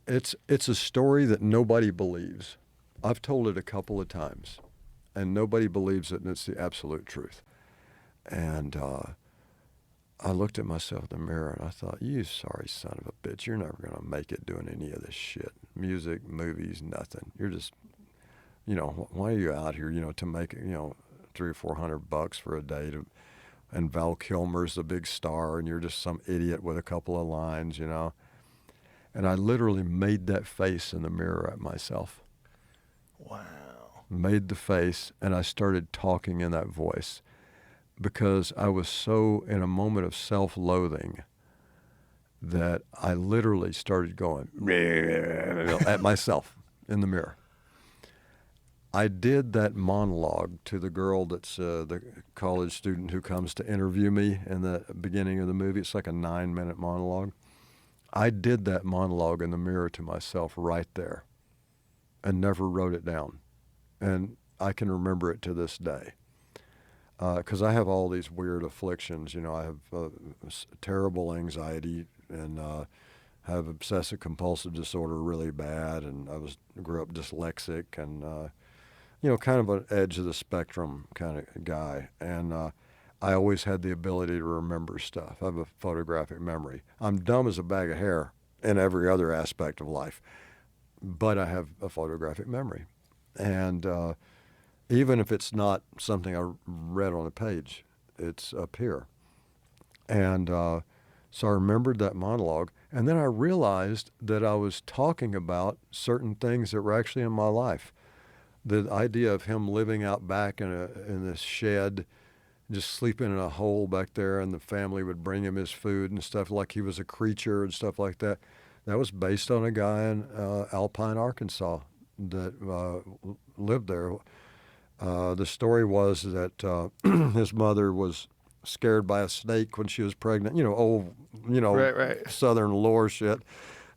It's a story that nobody believes. I've told it a couple of times, and nobody believes it, and it's the absolute truth. And I looked at myself in the mirror, and I thought, you sorry son of a bitch, you're never going to make it doing any of this shit. Music, movies, nothing. You're just, why are you out here, to make, 300 or 400 bucks for a day to, and Val Kilmer's the big star, and you're just some idiot with a couple of lines. And I literally made that face in the mirror at myself. Wow. Made the face, and I started talking in that voice because I was so in a moment of self-loathing that I literally started going at myself in the mirror. I did that monologue to the girl that's the college student who comes to interview me in the beginning of the movie. It's like a 9-minute monologue. I did that monologue in the mirror to myself right there and never wrote it down. And I can remember it to this day. Because I have all these weird afflictions. I have terrible anxiety and have obsessive compulsive disorder really bad. And grew up dyslexic and, kind of an edge of the spectrum kind of guy. And I always had the ability to remember stuff. I have a photographic memory. I'm dumb as a bag of hair in every other aspect of life, but I have a photographic memory. And even if it's not something I read on a page, it's up here. And so I remembered that monologue. And then I realized that I was talking about certain things that were actually in my life. The idea of him living out back in this shed, just sleeping in a hole back there, and the family would bring him his food and stuff, like he was a creature and stuff like that. That was based on a guy in Alpine, Arkansas that lived there. The story was that his mother was scared by a snake when she was pregnant, old, Right. Southern lore shit.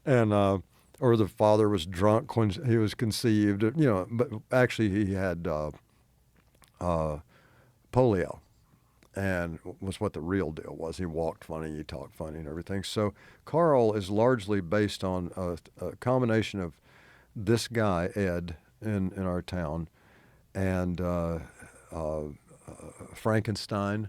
And, or the father was drunk when he was conceived, but actually he had polio, and was what the real deal was. He walked funny, he talked funny and everything. So Karl is largely based on a combination of this guy, Ed, in our town, and Frankenstein.